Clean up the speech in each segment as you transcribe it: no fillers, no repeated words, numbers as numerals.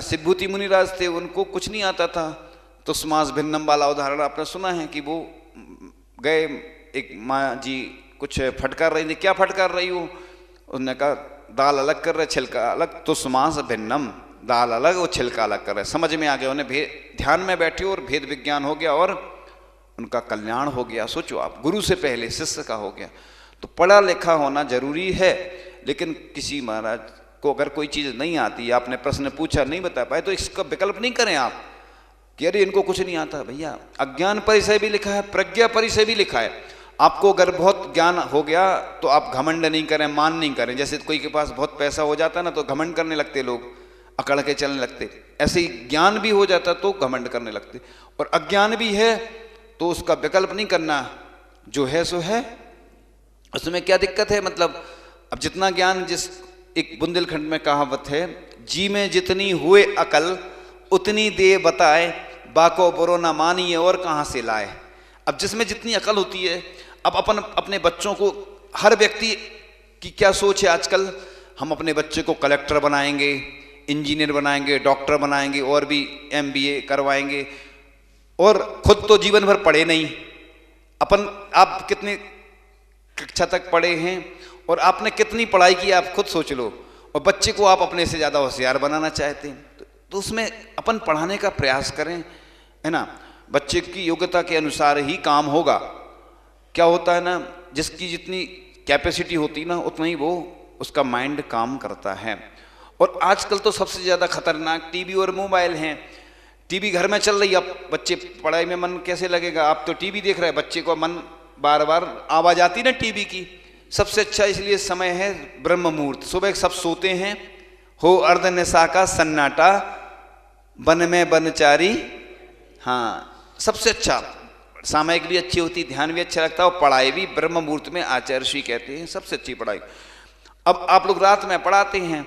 सिद्धभूति मुनिराज थे, उनको कुछ नहीं आता था। तो समास भिन्नम वाला उदाहरण आपने सुना है कि वो गए, एक माँ जी कुछ फटकार रही थी, क्या फटकार रही हो? उसने कहा दाल अलग कर रहे छिलका अलग, तो समास भिन्नम, दाल अलग और छिलका अलग कर रहे। समझ में आ गया उन्हें, ध्यान में बैठे और भेद विज्ञान हो गया और उनका कल्याण हो गया। सोचो आप, गुरु से पहले शिष्य का हो गया। तो पढ़ा लिखा होना जरूरी है, लेकिन किसी महाराज को अगर कोई चीज़ नहीं आती, आपने प्रश्न पूछा नहीं बता पाए, तो इसका विकल्प नहीं करें आप कि अरे इनको कुछ नहीं आता। भैया अज्ञान परिचय भी लिखा है, प्रज्ञा परिचय भी लिखा है। आपको अगर बहुत ज्ञान हो गया तो आप घमंड नहीं करें, मान नहीं करें। जैसे कोई के पास बहुत पैसा हो जाता ना तो घमंड करने लगते लोग, अकड़ के चलने लगते। ऐसे ही ज्ञान भी हो जाता तो घमंड करने लगते। और अज्ञान भी है तो उसका विकल्प नहीं करना, जो है सो है। उसमें क्या दिक्कत है? मतलब अब जितना ज्ञान, जिस एक बुंदेलखंड में कहावत है, जी में जितनी हुए अकल उतनी दे बताए, बाको बुरो ना मानिए और कहाँ से लाए। अब जिसमें जितनी अकल होती है, अब अपन अपने बच्चों को, हर व्यक्ति की क्या सोच है आजकल, हम अपने बच्चे को कलेक्टर बनाएंगे, इंजीनियर बनाएंगे, डॉक्टर बनाएंगे और भी MBA करवाएंगे, और खुद तो जीवन भर पढ़े नहीं। अपन, आप कितनी कक्षा तक पढ़े हैं और आपने कितनी पढ़ाई की, आप खुद सोच लो। और बच्चे को आप अपने से ज़्यादा होशियार बनाना चाहते हैं, तो उसमें अपन पढ़ाने का प्रयास करें, है ना। बच्चे की योग्यता के अनुसार ही काम होगा। क्या होता है ना, जिसकी जितनी कैपेसिटी होती ना उतना ही वो, उसका माइंड काम करता है। और आजकल तो सबसे ज़्यादा खतरनाक टीवी और मोबाइल हैं। टीवी घर में चल रही, अब बच्चे पढ़ाई में मन कैसे लगेगा? आप तो टीवी देख रहे हैं, बच्चे को मन बार बार आवाज आती ना टीवी की। सबसे अच्छा इसलिए समय है ब्रह्म मुहूर्त, सुबह सब सोते हैं, हो अर्ध निशा का सन्नाटा, वन में बनचारी। हाँ, सबसे अच्छा, सामयिक भी अच्छी होती, ध्यान भी अच्छा लगता है, और पढ़ाई भी ब्रह्म मुहूर्त में आचार्य श्री कहते हैं सबसे अच्छी पढ़ाई। अब आप लोग रात में पढ़ाते हैं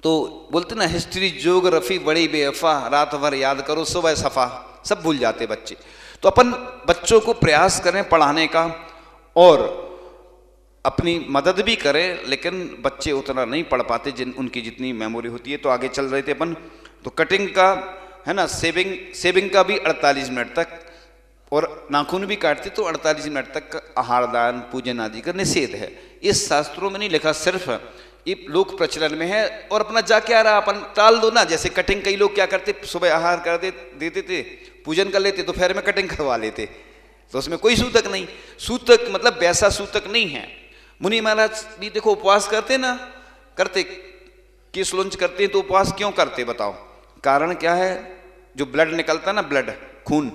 तो बोलते ना, हिस्ट्री ज्योग्राफी बड़ी बेवफा, रात भर याद करो सुबह सफा, सब भूल जाते बच्चे। तो अपन बच्चों को प्रयास करें पढ़ाने का, और अपनी मदद भी करें, लेकिन बच्चे उतना नहीं पढ़ पाते उनकी जितनी मेमोरी होती है। तो आगे चल रहे थे अपन, तो कटिंग का है ना, सेविंग का भी 48 मिनट तक, और नाखून भी काटते तो 48 मिनट तक आहार दान पूजन आदि का निषेध है। ये शास्त्रों में नहीं लिखा, सिर्फ ये लोक प्रचलन में है। और अपना जा क्या रहा, अपन टाल दो ना। जैसे कटिंग कई लोग क्या करते, सुबह आहार कर देते थे, पूजन कर लेते, दोपहर में कटिंग करवा लेते, तो उसमें कोई सूतक नहीं। सूतक मतलब वैसा सूतक नहीं है। मुनि महाराज भी देखो उपवास करते ना, करते केस लुंच करते हैं, तो उपवास क्यों करते बताओ? कारण क्या है? जो ब्लड निकलता ना, ब्लड खून,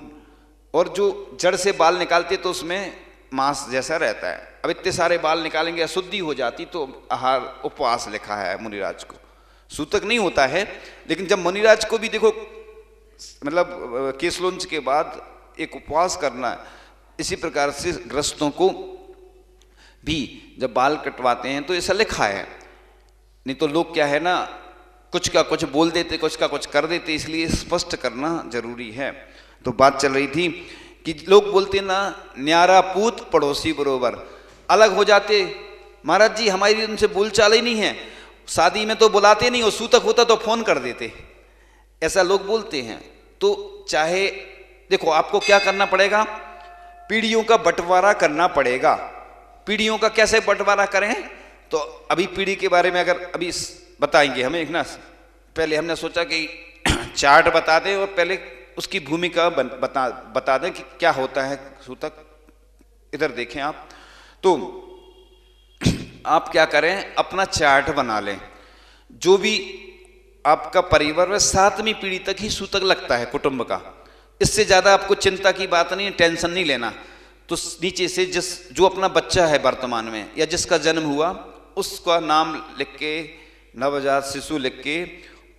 और जो जड़ से बाल निकालते तो उसमें मांस जैसा रहता है। अब इतने सारे बाल निकालेंगे, अशुद्धि हो जाती, तो आहार उपवास लिखा है मुनिराज को, सूतक नहीं होता है। लेकिन जब मुनिराज को भी देखो, मतलब केसलुंच के बाद एक उपवास करना, इसी प्रकार से ग्रस्तों को भी जब बाल कटवाते हैं तो ऐसा लिखा है। नहीं तो लोग क्या है ना, कुछ का कुछ बोल देते, कुछ का कुछ कर देते, इसलिए स्पष्ट करना जरूरी है। तो बात चल रही थी कि लोग बोलते ना, न्यारा पूत पड़ोसी बरोबर, अलग हो जाते। महाराज जी हमारी उनसे बोलचाल ही नहीं है, शादी में तो बुलाते नहीं, और सूतक होता तो फोन कर देते, ऐसा लोग बोलते हैं। तो चाहे देखो, आपको क्या करना पड़ेगा, पीढ़ियों का बंटवारा करना पड़ेगा। पीढ़ियों का कैसे बंटवारा करें? तो अभी पीढ़ी के बारे में अगर अभी बताएंगे हमें, एक ना, पहले हमने सोचा कि चार्ट बता दें और पहले उसकी भूमिका बता दें कि क्या होता है सूतक। इधर देखें आप, तो आप क्या करें, अपना चार्ट बना लें। जो भी आपका परिवार में 7वीं पीढ़ी तक ही सूतक लगता है कुटुंब का, इससे ज़्यादा आपको चिंता की बात नहीं, टेंशन नहीं लेना। तो नीचे से जो अपना बच्चा है वर्तमान में, या जिसका जन्म हुआ, उसका नाम लिख के, नवजात शिशु लिख के,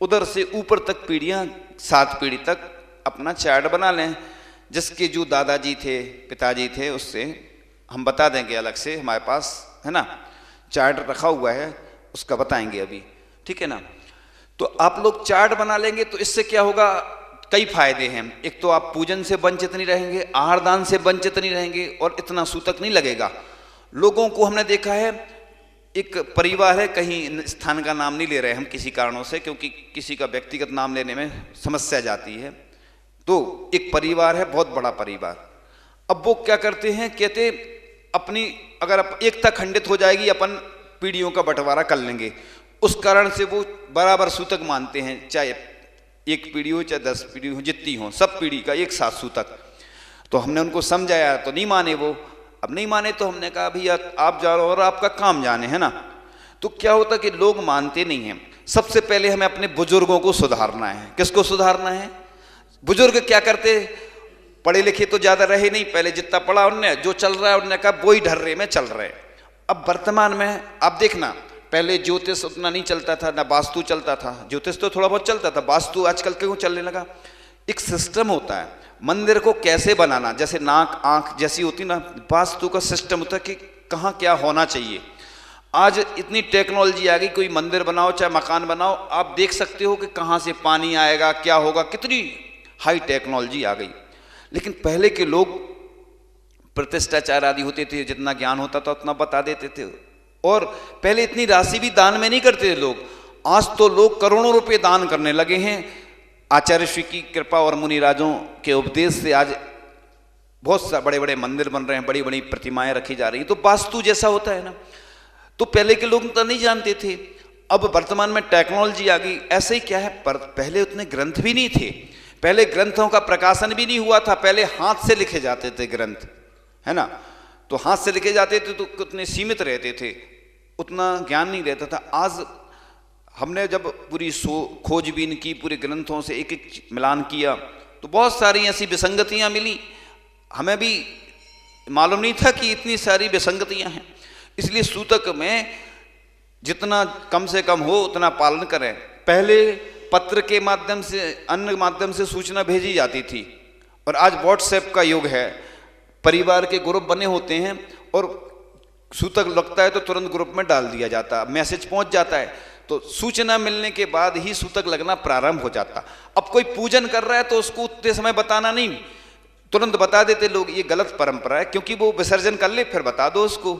उधर से ऊपर तक पीढ़ियाँ, 7 पीढ़ी तक अपना चार्ट बना लें। जिसके जो दादाजी थे, पिताजी थे, उससे हम बता देंगे अलग से, हमारे पास है ना चार्ट रखा हुआ है, उसका बताएंगे अभी, ठीक है ना। तो आप लोग चार्ट बना लेंगे तो इससे क्या होगा, कई फायदे हैं। एक तो आप पूजन से वंचित नहीं रहेंगे, आहार दान से वंचित नहीं रहेंगे, और इतना सूतक नहीं लगेगा। लोगों को हमने देखा है, एक परिवार है, कहीं स्थान का नाम नहीं ले रहे हम किसी कारणों से, क्योंकि किसी का व्यक्तिगत नाम लेने में समस्या जाती है। तो एक परिवार है, बहुत बड़ा परिवार। अब वो क्या करते हैं, कहते अपनी अगर एकता खंडित हो जाएगी अपन पीढ़ियों का बंटवारा कर लेंगे, उस कारण से वो बराबर सूतक मानते हैं, चाहे एक पीढ़ी हो चाहे 10 पीढ़ी हो, जितनी हो सब पीढ़ी का एक साथ सूतक। तो हमने उनको समझाया तो नहीं माने वो। अब नहीं माने तो हमने कहा भैया आप जा रहे हो और आपका काम जाने, है ना। तो क्या होता कि लोग मानते नहीं हैं। सबसे पहले हमें अपने बुजुर्गों को सुधारना है। किसको सुधारना है? बुजुर्ग क्या करते, पढ़े लिखे तो ज्यादा रहे नहीं, पहले जितना पढ़ा उनने, जो चल रहा है उनने कहा वही ढर्रे में चल रहे। अब वर्तमान में आप देखना, पहले ज्योतिष उतना नहीं चलता था, ना वास्तु चलता था। ज्योतिष तो थोड़ा बहुत चलता था, वास्तु आजकल क्यों चलने लगा। एक सिस्टम होता है मंदिर को कैसे बनाना, जैसे नाक आंख जैसी होती ना, वास्तु का सिस्टम होता है कि कहाँ क्या होना चाहिए। आज इतनी टेक्नोलॉजी आ गई, कोई मंदिर बनाओ चाहे मकान बनाओ, आप देख सकते हो कि कहाँ से पानी आएगा, क्या होगा, कितनी हाई टेक्नोलॉजी आ गई। लेकिन पहले के लोग प्रतिष्ठाचार आदि होते थे, जितना ज्ञान होता था उतना बता देते थे, और पहले इतनी राशि भी दान में नहीं करते थे लोग। आज तो लोग करोड़ों रुपए दान करने लगे हैं। आचार्य श्री की कृपा और मुनिराजों के उपदेश से आज बहुत सा बड़े बड़े मंदिर बन रहे हैं, बड़ी बड़ी प्रतिमाएं रखी जा रही हैं। तो वास्तु जैसा होता है ना, तो पहले के लोग तो नहीं जानते थे। अब वर्तमान में टेक्नोलॉजी आ गई। ऐसे ही क्या है, पहले उतने ग्रंथ भी नहीं थे, पहले ग्रंथों का प्रकाशन भी नहीं हुआ था, पहले हाथ से लिखे जाते थे ग्रंथ, है ना। तो हाथ से लिखे जाते थे तो कितने सीमित रहते थे, उतना ज्ञान नहीं रहता था। आज हमने जब पूरी खोजबीन की, पूरे ग्रंथों से एक एक मिलान किया, तो बहुत सारी ऐसी विसंगतियां मिली। हमें भी मालूम नहीं था कि इतनी सारी विसंगतियां हैं। इसलिए सूतक में जितना कम से कम हो उतना पालन करें। पहले पत्र के माध्यम से, अन्य माध्यम से सूचना भेजी जाती थी, और आज व्हाट्सएप का युग है। परिवार के ग्रुप बने होते हैं और सूतक लगता है तो तुरंत ग्रुप में डाल दिया जाता, मैसेज पहुंच जाता है, तो सूचना मिलने के बाद ही सूतक लगना प्रारंभ हो जाता। अब कोई पूजन कर रहा है तो उसको उतने समय बताना नहीं, तुरंत बता देते लोग। ये गलत परंपरा है, क्योंकि वो विसर्जन कर ले फिर बता दो उसको।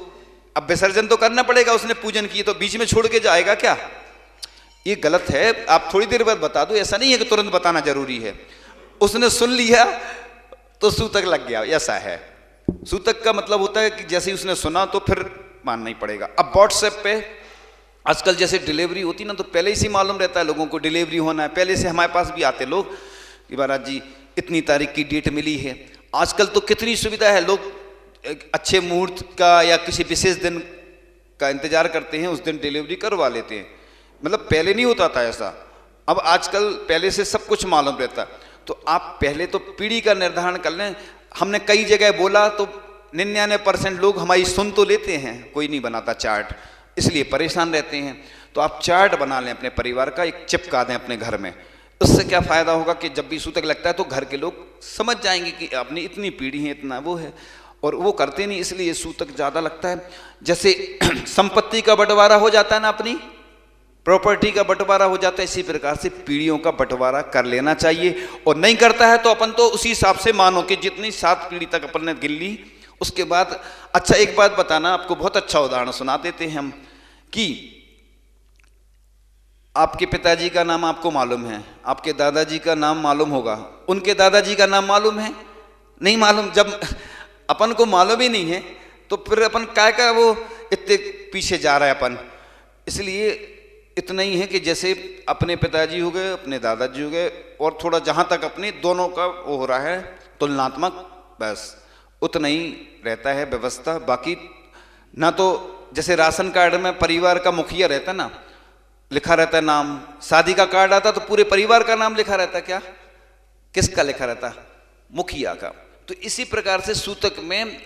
अब विसर्जन तो करना पड़ेगा, उसने पूजन की तो बीच में छोड़ के जाएगा क्या? ये गलत है। आप थोड़ी देर बाद बता दो, ऐसा नहीं है कि तुरंत बताना जरूरी है। उसने सुन लिया तो सूतक लग गया, ऐसा है। सूतक का मतलब होता है कि जैसे ही उसने सुना तो फिर मानना ही पड़ेगा। अब व्हाट्सएप पे आजकल जैसे डिलीवरी होती ना, तो पहले ही से मालूम रहता है लोगों को डिलीवरी होना है। पहले से हमारे पास भी आते लोग कि महाराज जी इतनी तारीख की डेट मिली है। आजकल तो कितनी सुविधा है, लोग अच्छे मुहूर्त का या किसी विशेष दिन का इंतजार करते हैं, उस दिन डिलीवरी करवा लेते हैं। मतलब पहले नहीं होता था ऐसा, अब आजकल पहले से सब कुछ मालूम रहता। तो आप पहले तो पीढ़ी का निर्धारण कर लें। हमने कई जगह बोला तो 99% लोग हमारी सुन तो लेते हैं, कोई नहीं बनाता चार्ट, इसलिए परेशान रहते हैं। तो आप चार्ट बना लें अपने परिवार का, एक चिपका दें अपने घर में। उससे क्या फायदा होगा कि जब भी सूतक लगता है तो घर के लोग समझ जाएंगे कि अपनी इतनी पीढ़ी है, इतना वो है। और वो करते नहीं, इसलिए सूतक ज्यादा लगता है। जैसे संपत्ति का बंटवारा हो जाता है ना, अपनी प्रॉपर्टी का बंटवारा हो जाता है, इसी प्रकार से पीढ़ियों का बंटवारा कर लेना चाहिए। और नहीं करता है तो अपन तो उसी हिसाब से मानो कि जितनी 7 पीढ़ी तक अपन ने गिन ली, उसके बाद। अच्छा एक बात बताना, आपको बहुत अच्छा उदाहरण सुना देते हैं हम कि आपके पिताजी का नाम आपको मालूम है, आपके दादाजी का नाम मालूम होगा, उनके दादाजी का नाम मालूम है? नहीं मालूम। जब अपन को मालूम ही नहीं है तो फिर अपन क्या क्या वो इतने पीछे जा रहा है अपन। इसलिए इतना ही है कि जैसे अपने पिताजी हो गए, अपने दादाजी हो गए, और थोड़ा जहाँ तक अपने दोनों का वो हो रहा है तुलनात्मक, बस उतना ही रहता है व्यवस्था। बाकी ना तो जैसे राशन कार्ड में परिवार का मुखिया रहता है ना, लिखा रहता है नाम, शादी का कार्ड आता तो पूरे परिवार का नाम लिखा रहता, क्या किसका लिखा रहता? मुखिया का। तो इसी प्रकार से सूतक में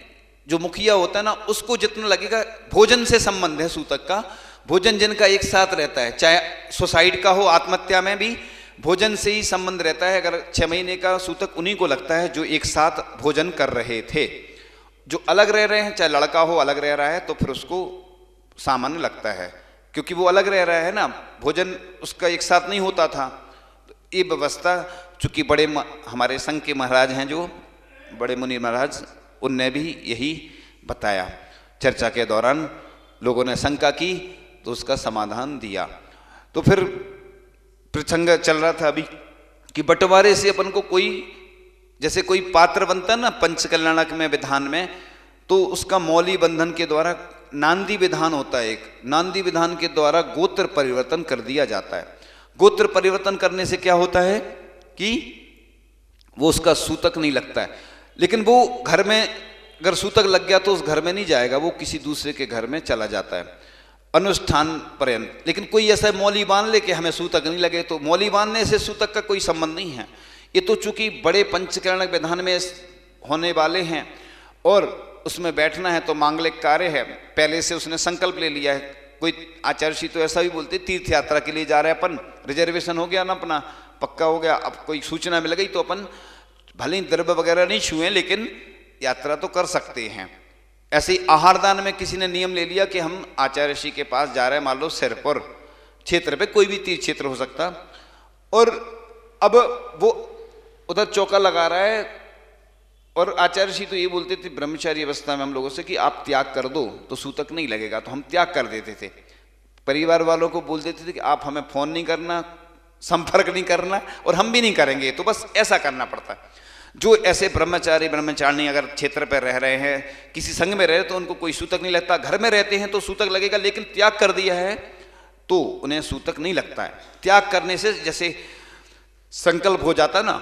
जो मुखिया होता है ना, उसको जितना लगेगा, भोजन से संबंध है सूतक का। भोजन जिनका एक साथ रहता है, चाहे सुसाइड का हो, आत्महत्या में भी भोजन से ही संबंध रहता है। अगर 6 महीने का सूतक उन्हीं को लगता है जो एक साथ भोजन कर रहे थे। जो अलग रह रहे हैं, चाहे लड़का हो अलग रह रहा है, तो फिर उसको सामान्य लगता है, क्योंकि वो अलग रह रहा है ना, भोजन उसका एक साथ नहीं होता था। तो ये व्यवस्था, चूंकि बड़े हमारे संघ के महाराज हैं, जो बड़े मुनि महाराज, उनने भी यही बताया चर्चा के दौरान। लोगों ने शंका की तो उसका समाधान दिया। तो फिर प्रसंग चल रहा था अभी कि बंटवारे से अपन को कोई, जैसे कोई पात्र बनता है ना पंचकल्याणक में विधान में, तो उसका मौली बंधन के द्वारा नांदी विधान होता है एक, नांदी विधान के द्वारा गोत्र परिवर्तन कर दिया जाता है। गोत्र परिवर्तन करने से क्या होता है कि वो उसका सूतक नहीं लगता है, लेकिन वो घर में अगर सूतक लग गया तो उस घर में नहीं जाएगा, वो किसी दूसरे के घर में चला जाता है अनुष्ठान पर्यंत। लेकिन कोई ऐसा मौली बांध ले कि हमें सूतक नहीं लगे, तो मौली बांधने से सूतक का कोई संबंध नहीं है। ये तो चूंकि बड़े पंचकरण विधान में होने वाले हैं और उसमें बैठना है तो मांगलिक कार्य है, पहले से उसने संकल्प ले लिया है। कोई आचार्य तो ऐसा भी बोलते तीर्थ यात्रा के लिए जा रहे हैं अपन, रिजर्वेशन हो गया ना अपना, पक्का हो गया, अब कोई सूचना मिल गई तो अपन भले ही द्रव्य वगैरह नहीं छुए लेकिन यात्रा तो कर सकते हैं। ऐसे ही आहार दान में किसी ने नियम ले लिया कि हम आचार्य ऋषि के पास जा रहे हैं, मान लो सिरपुर क्षेत्र पे, कोई भी तीर्थ क्षेत्र हो सकता, और अब वो उधर चौका लगा रहा है, और आचार्य ऋषि तो ये बोलते थे ब्रह्मचारी अवस्था में हम लोगों से कि आप त्याग कर दो तो सूतक नहीं लगेगा, तो हम त्याग कर देते थे। परिवार वालों को बोल देते थे कि आप हमें फोन नहीं करना, संपर्क नहीं करना, और हम भी नहीं करेंगे, तो बस ऐसा करना पड़ता है। जो ऐसे ब्रह्मचारी ब्रह्मचारिणी अगर क्षेत्र पर रह रहे हैं, किसी संघ में रहे तो उनको कोई सूतक नहीं लगता, घर में रहते हैं तो सूतक लगेगा, लेकिन त्याग कर दिया है तो उन्हें सूतक नहीं लगता है। त्याग करने से जैसे संकल्प हो जाता ना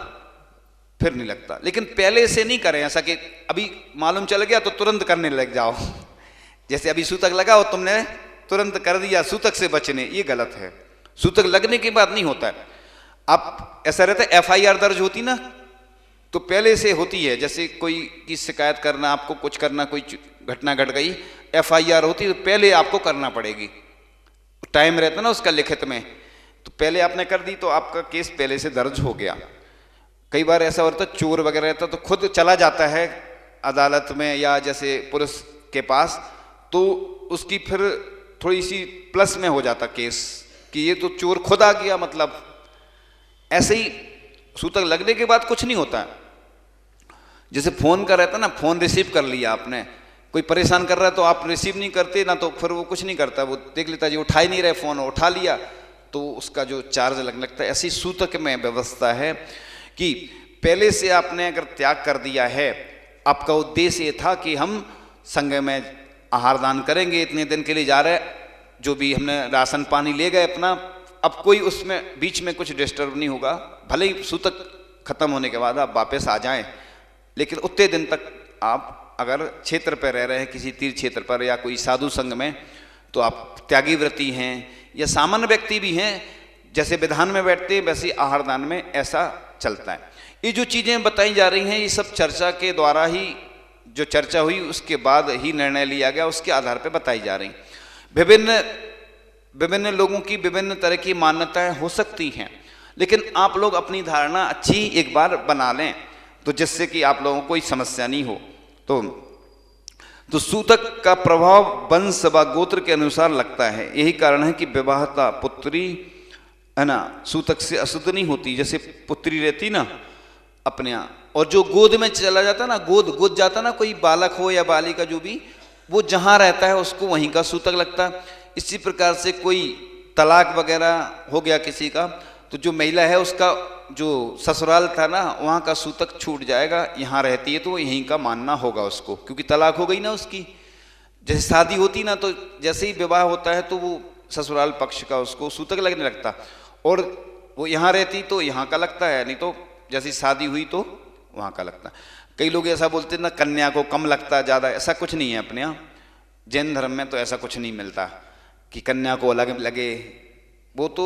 फिर नहीं लगता, लेकिन पहले से नहीं करें ऐसा कि अभी मालूम चल गया तो तुरंत करने लग जाओ। जैसे अभी सूतक लगा और तुमने तुरंत कर दिया सूतक से बचने, ये गलत है। सूतक लगने के बाद नहीं होता है। आप ऐसा रहता है FIR दर्ज होती ना तो पहले से होती है, जैसे कोई की शिकायत करना, आपको कुछ करना, कोई घटना घट गई, FIR होती है तो पहले आपको करना पड़ेगी, टाइम रहता ना उसका लिखित में, तो पहले आपने कर दी तो आपका केस पहले से दर्ज हो गया। कई बार ऐसा होता है चोर वगैरह रहता तो खुद चला जाता है अदालत में या जैसे पुलिस के पास, तो उसकी फिर थोड़ी सी प्लस में हो जाता केस कि ये तो चोर खुद आ गया। मतलब ऐसे ही सूतक लगने के बाद कुछ नहीं होता है। जैसे फोन का रहता ना, फोन रिसीव कर लिया आपने, कोई परेशान कर रहा है तो आप रिसीव नहीं करते ना, तो फिर वो कुछ नहीं करता, वो देख लेता जी उठा ही नहीं रहे फोन, उठा लिया तो उसका जो चार्ज लगने लगता है। ऐसी सूतक में व्यवस्था है कि पहले से आपने अगर त्याग कर दिया है, आपका उद्देश्य ये था कि हम संघ में आहार दान करेंगे, इतने दिन के लिए जा रहे, जो भी हमने राशन पानी ले गए अपना, अब कोई उसमें बीच में कुछ डिस्टर्ब नहीं होगा, भले ही सूतक खत्म होने के बाद आप वापस आ जाएं, लेकिन उतने दिन तक आप अगर क्षेत्र पर रह रहे हैं किसी तीर्थ क्षेत्र पर या कोई साधु संघ में, तो आप त्यागी व्रती हैं या सामान्य व्यक्ति भी हैं, जैसे विधान में बैठते हैं वैसे आहार दान में ऐसा चलता है। ये जो चीज़ें बताई जा रही हैं ये सब चर्चा के द्वारा ही, जो चर्चा हुई उसके बाद ही निर्णय लिया गया, उसके आधार पर बताई जा रही। विभिन्न लोगों की विभिन्न तरह की मान्यताएं हो सकती हैं, लेकिन आप लोग अपनी धारणा अच्छी एक बार बना लें तो जिससे कि आप लोगों को कोई समस्या नहीं हो। तो सूतक का प्रभाव वंश व गोत्र के अनुसार लगता है। यही कारण है कि विवाहता पुत्री है ना सूतक से अशुद्ध नहीं होती। जैसे पुत्री रहती ना अपने यहाँ, और जो गोद में चला जाता ना, गोद जाता ना, कोई बालक हो या बालिका जो भी, वो जहाँ रहता है उसको वहीं का सूतक लगता है। इसी प्रकार से कोई तलाक वगैरह हो गया किसी का, तो जो महिला है उसका जो ससुराल था ना वहाँ का सूतक छूट जाएगा, यहाँ रहती है तो यहीं का मानना होगा उसको, क्योंकि तलाक हो गई ना उसकी। जैसे शादी होती ना तो जैसे ही विवाह होता है तो वो ससुराल पक्ष का उसको सूतक लगने लगता, और वो यहाँ रहती तो यहाँ का लगता है, नहीं तो जैसी शादी हुई तो वहाँ का लगता। कई लोग ऐसा बोलते हैं ना कन्या को कम लगता ज़्यादा, ऐसा कुछ नहीं है अपने यहाँ। जैन धर्म में तो ऐसा कुछ नहीं मिलता कि कन्या को अलग लगे, वो तो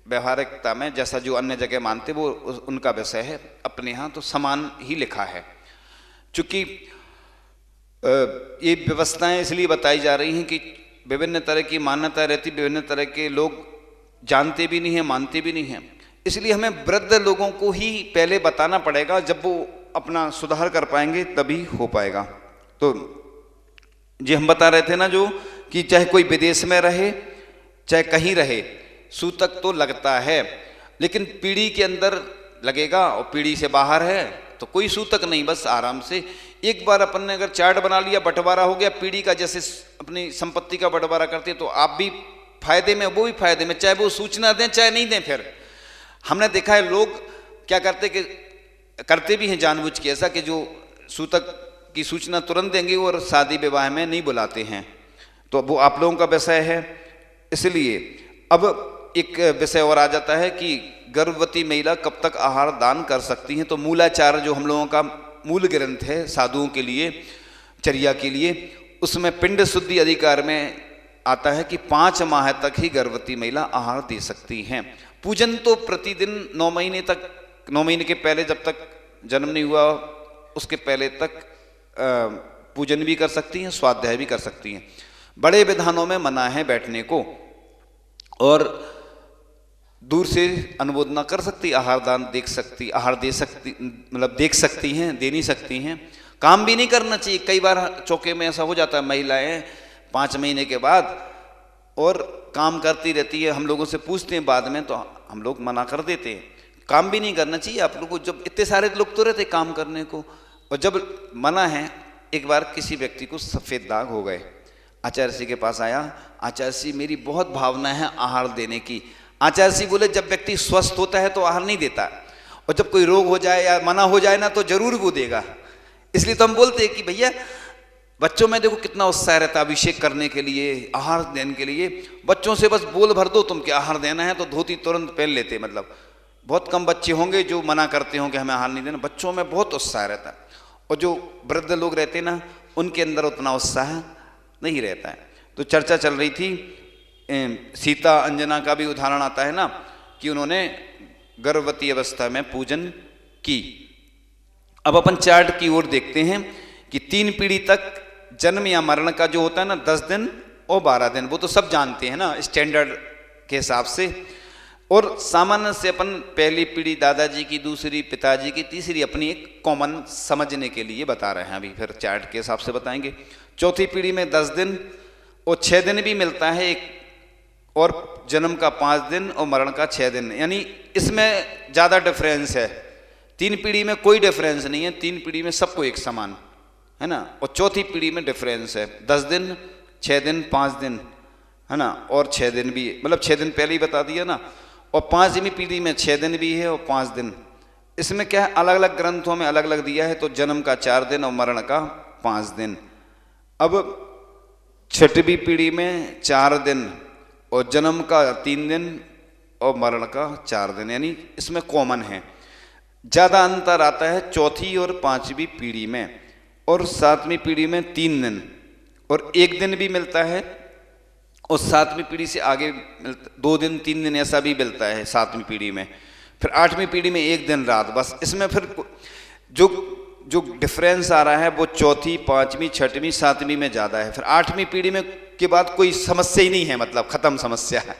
व्यवहारिकता में जैसा जो अन्य जगह मानते वो उनका विषय है। अपने यहाँ तो समान ही लिखा है। चूँकि ये व्यवस्थाएं इसलिए बताई जा रही हैं कि विभिन्न तरह की मान्यता रहती, विभिन्न तरह के लोग जानते भी नहीं हैं, मानते भी नहीं हैं, इसलिए हमें वृद्ध लोगों को ही पहले बताना पड़ेगा, जब वो अपना सुधार कर पाएंगे तभी हो पाएगा। तो जी हम बता रहे थे ना जो कि चाहे कोई विदेश में रहे चाहे कहीं रहे, सूतक तो लगता है, लेकिन पीढ़ी के अंदर लगेगा और पीढ़ी से बाहर है तो कोई सूतक नहीं, बस आराम से एक बार अपन ने अगर चार्ट बना लिया, बंटवारा हो गया पीढ़ी का, जैसे अपनी संपत्ति का बंटवारा करते हैं, तो आप भी फायदे में, वो भी फायदे में, चाहे वो सूचना दें चाहे नहीं दें। फिर हमने देखा है लोग क्या करते कि करते भी हैं जानबूझ के ऐसा कि जो सूतक की सूचना तुरंत देंगे और शादी विवाह में नहीं बुलाते हैं। तो वो आप लोगों का विषय है। इसलिए अब एक विषय और आ जाता है कि गर्भवती महिला कब तक आहार दान कर सकती हैं। तो मूलाचार जो हम लोगों का मूल ग्रंथ है साधुओं के लिए, चर्या के लिए, उसमें पिंड शुद्धि अधिकार में आता है कि 5 माह तक ही गर्भवती महिला आहार दे सकती हैं। पूजन तो प्रतिदिन 9 महीने तक, 9 महीने के पहले जब तक जन्म नहीं हुआ उसके पहले तक पूजन भी कर सकती हैं, स्वाध्याय भी कर सकती हैं। बड़े विधानों में मना है बैठने को, और दूर से अनुमोदना कर सकती, आहार दान देख सकती, आहार दे सकती, मतलब देख सकती हैं, दे नहीं सकती हैं। काम भी नहीं करना चाहिए। कई बार चौके में ऐसा हो जाता है, महिलाएं 5 महीने के बाद और काम करती रहती है, हम लोगों से पूछते हैं बाद में तो हम लोग मना कर देते हैं। काम भी नहीं करना चाहिए आप लोग को, जब इतने सारे लोग तो रहते काम करने को। और जब मना है, एक बार किसी व्यक्ति को सफ़ेद दाग हो गए, आचार्य जी के पास आया, आचार्य जी मेरी बहुत भावना है आहार देने की। आचार्य जी बोले जब व्यक्ति स्वस्थ होता है तो आहार नहीं देता, और जब कोई रोग हो जाए या मना हो जाए ना तो जरूर वो देगा। इसलिए तो हम बोलते हैं कि भैया बच्चों में देखो कितना उत्साह रहता है अभिषेक करने के लिए, आहार देने के लिए। बच्चों से बस बोल भर दो तुम कि आहार देना है तो धोती तुरंत पहन लेते। मतलब बहुत कम बच्चे होंगे जो मना करते होंगे हमें आहार नहीं देना। बच्चों में बहुत उत्साह रहता है, और जो वृद्ध लोग रहते हैं ना उनके अंदर उतना उत्साह नहीं रहता है। तो चर्चा चल रही थी, सीता अंजना का भी उदाहरण आता है ना कि उन्होंने गर्भवती अवस्था में पूजन की। अब अपन चार्ट की ओर देखते हैं कि 3 पीढ़ी तक जन्म या मरण का जो होता है ना 10 दिन और 12 दिन, वो तो सब जानते हैं ना स्टैंडर्ड के हिसाब से। और सामान्य से अपन पहली पीढ़ी दादाजी की, दूसरी पिताजी की, तीसरी अपनी एक कॉमन समझने के लिए बता रहे हैं, अभी फिर चार्ट के हिसाब से बताएंगे। चौथी पीढ़ी में 10 दिन और 6 दिन भी मिलता है एक, और जन्म का 5 दिन और मरण का 6 दिन, यानी इसमें ज़्यादा डिफरेंस है। 3 पीढ़ी में कोई डिफरेंस नहीं है, 3 पीढ़ी में सबको एक समान है ना। और चौथी पीढ़ी में डिफरेंस है, 10 दिन, 6 दिन, 5 दिन है ना, और 6 दिन भी, मतलब 6 दिन पहले ही बता दिया ना। और 5वीं पीढ़ी में 6 दिन भी है और 5 दिन। इसमें क्या है, अलग अलग ग्रंथों में अलग अलग दिया है। तो जन्म का 4 दिन और मरण का 5 दिन। अब 6वीं पीढ़ी में 4 दिन और जन्म का 3 दिन और मरण का 4 दिन, यानी इसमें कॉमन है। ज़्यादा अंतर आता है चौथी और 5वीं पीढ़ी में, और 7वीं पीढ़ी में 3 दिन और 1 दिन भी मिलता है, और 7वीं पीढ़ी से आगे 2 दिन 3 दिन ऐसा भी मिलता है 7वीं पीढ़ी में। फिर 8वीं पीढ़ी में 1 दिन रात, बस। इसमें फिर जो डिफरेंस आ रहा है वो चौथी, 5वीं, 6वीं, 7वीं में ज़्यादा है। फिर 8वीं पीढ़ी में के बाद कोई समस्या ही नहीं है, मतलब खत्म समस्या है।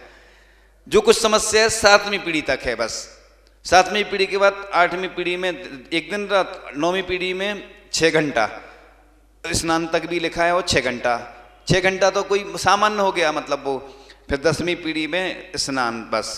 जो कुछ समस्या है 7वीं पीढ़ी तक है बस। 7वीं पीढ़ी के बाद 8वीं पीढ़ी में 1 दिन रात, 9वीं पीढ़ी में 6 घंटा स्नान तक भी लिखा है, और 6 घंटा, 6 घंटा तो कोई सामान्य हो गया, मतलब वो। फिर 10वीं पीढ़ी में स्नान, बस।